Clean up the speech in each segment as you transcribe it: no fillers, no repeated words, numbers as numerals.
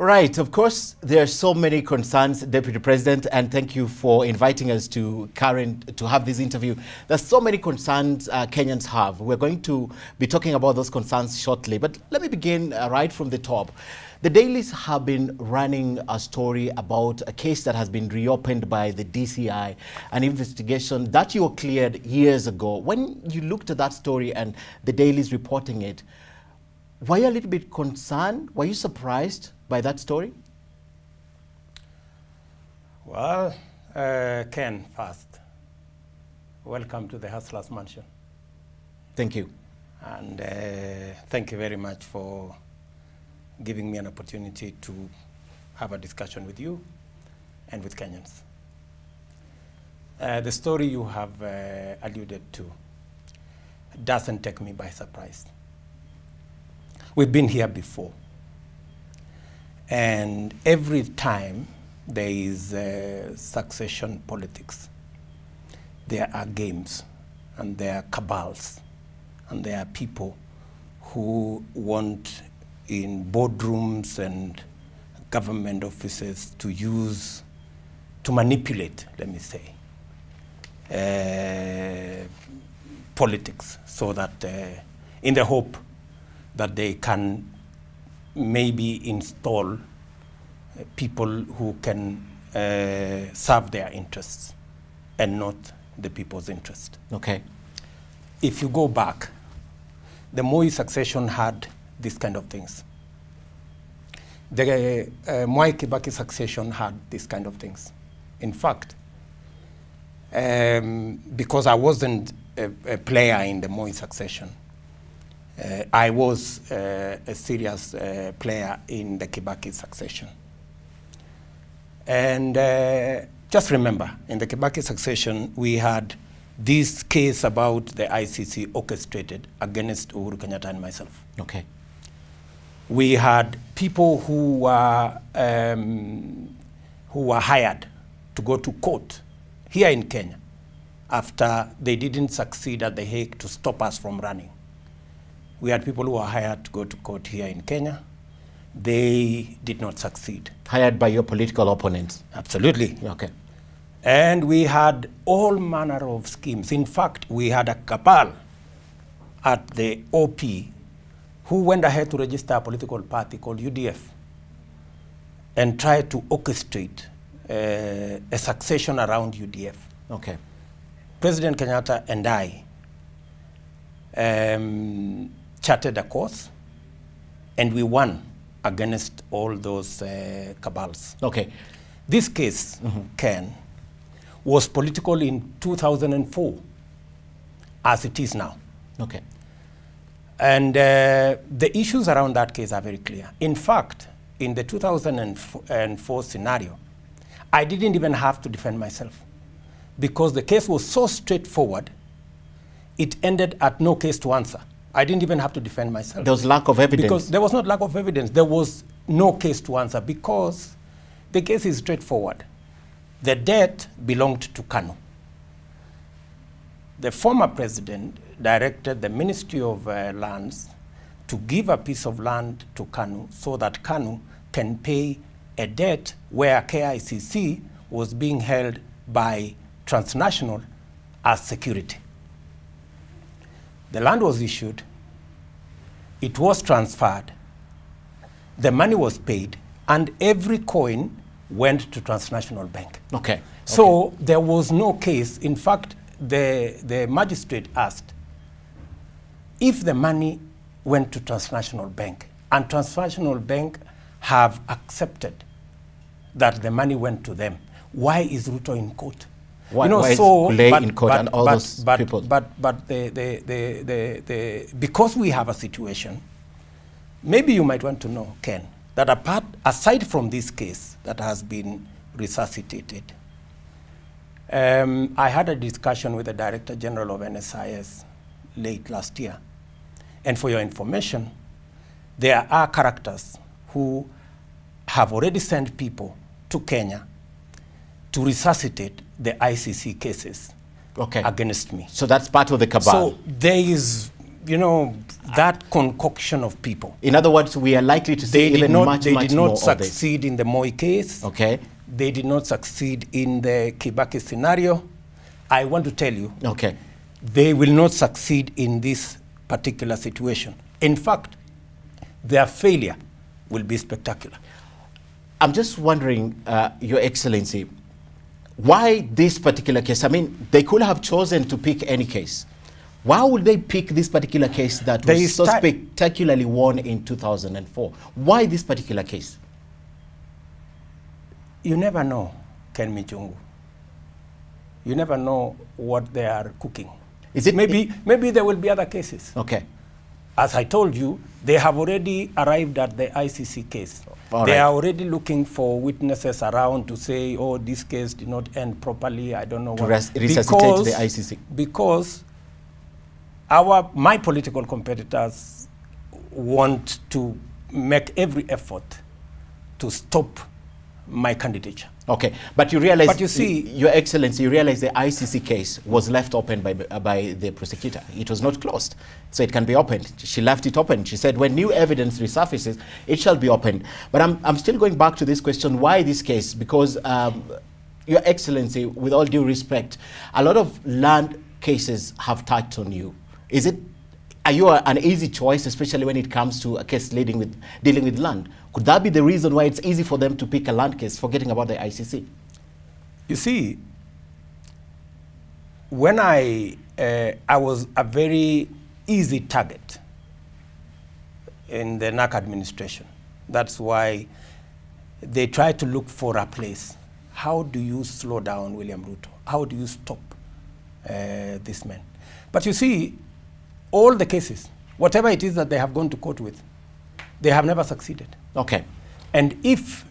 Right. Of course, there are so many concerns, Deputy President, and thank you for inviting us to have this interview. There's so many concerns Kenyans have. We're going to be talking about those concerns shortly, but let me begin right from the top. The dailies have been running a story about a case that has been reopened by the DCI, an investigation that you cleared years ago. When you looked at that story and the dailies reporting it, were you a little bit concerned? Were you surprised by that story? Well, Ken, first, welcome to the Hustlers Mansion. Thank you. And thank you very much for giving me an opportunity to have a discussion with you and with Kenyans. The story you have alluded to doesn't take me by surprise. We've been here before. And every time there is succession politics, there are games and there are cabals and there are people who want in boardrooms and government offices to manipulate, let me say, politics so that in the hope that they can maybe install people who can serve their interests and not the people's interest. Okay. If you go back, the Moi succession had this kind of things. The Mwai Kibaki succession had this kind of things. In fact, because I wasn't a player in the Moi succession, I was a serious player in the Kibaki succession. And just remember, in the Kibaki succession, we had this case about the ICC orchestrated against Uhuru Kenyatta and myself. Okay. We had people who were hired to go to court here in Kenya after they didn't succeed at the Hague to stop us from running. We had people who were hired to go to court here in Kenya. They did not succeed. Hired by your political opponents? Absolutely. Okay. And we had all manner of schemes. In fact, we had a cabal at the OP who went ahead to register a political party called UDF and tried to orchestrate a succession around UDF. Okay. President Kenyatta and I charted a course, and we won against all those cabals. Okay. This case, Ken, was political in 2004, as it is now. Okay. And the issues around that case are very clear. In fact, in the 2004 scenario, I didn't even have to defend myself because the case was so straightforward, it ended at no case to answer. I didn't even have to defend myself. There was lack of evidence. Because there was not lack of evidence. There was no case to answer because the case is straightforward. The debt belonged to KANU. The former president directed the Ministry of Lands to give a piece of land to KANU so that KANU can pay a debt where KICC was being held by transnational as security. The land was issued, it was transferred, the money was paid, and every coin went to Transnational Bank. Okay. So there was no case. In fact, the magistrate asked if the money went to Transnational Bank, and Transnational Bank have accepted that the money went to them, why is Ruto in court? Why is Kulei in court and all those people? But because we have a situation, maybe you might want to know, Ken, that aside from this case that has been resuscitated, I had a discussion with the Director General of NSIS late last year. And for your information, there are characters who have already sent people to Kenya to resuscitate the ICC cases against me. So that's part of the cabal. So there is you know, that concoction of people. In other words, we are likely to see even much more of this. They did not succeed in the Moi case. Okay. They did not succeed in the Kibaki scenario. I want to tell you, okay, they will not succeed in this particular situation. In fact, their failure will be spectacular. I'm just wondering, Your Excellency, why this particular case? I mean, they could have chosen to pick any case. Why would they pick this particular case that was so spectacularly won in 2004? Why this particular case? You never know, Ken Michungu. You never know what they are cooking. Is it maybe there will be other cases. Okay. As I told you, they have already arrived at the ICC case. They are already looking for witnesses around to say, oh, this case did not end properly, I don't know what. Resuscitate the ICC. Because my political competitors want to make every effort to stop my candidature. Okay, but you realize, but you see, Your Excellency, you realize the ICC case was left open by the prosecutor. It was not closed, so it can be opened. She left it open. She said, when new evidence resurfaces, it shall be opened. But I'm still going back to this question, why this case? Because, Your Excellency, with all due respect, a lot of land cases have touched on you. Are you an easy choice, especially when it comes to a case dealing with land? Could that be the reason why it's easy for them to pick a land case, forgetting about the ICC? You see, when I was a very easy target in the NAC administration. That's why they try to look for a place. How do you slow down William Ruto? How do you stop this man? But you see, all the cases, whatever it is that they have gone to court with, they have never succeeded. Okay. And if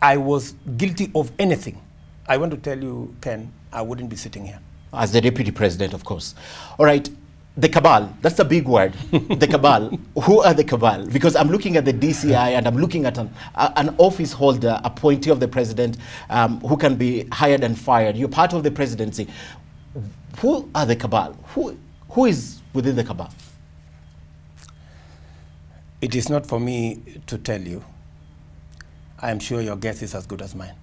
I was guilty of anything, I want to tell you, Ken, I wouldn't be sitting here. As the Deputy President, of course. All right. The cabal, that's a big word. The cabal. Who are the cabal? Because I'm looking at the DCI and I'm looking at an office holder, appointee of the president, who can be hired and fired. You're part of the presidency. Who are the cabal? Who is within the cabal? It is not for me to tell you. I am sure your guess is as good as mine.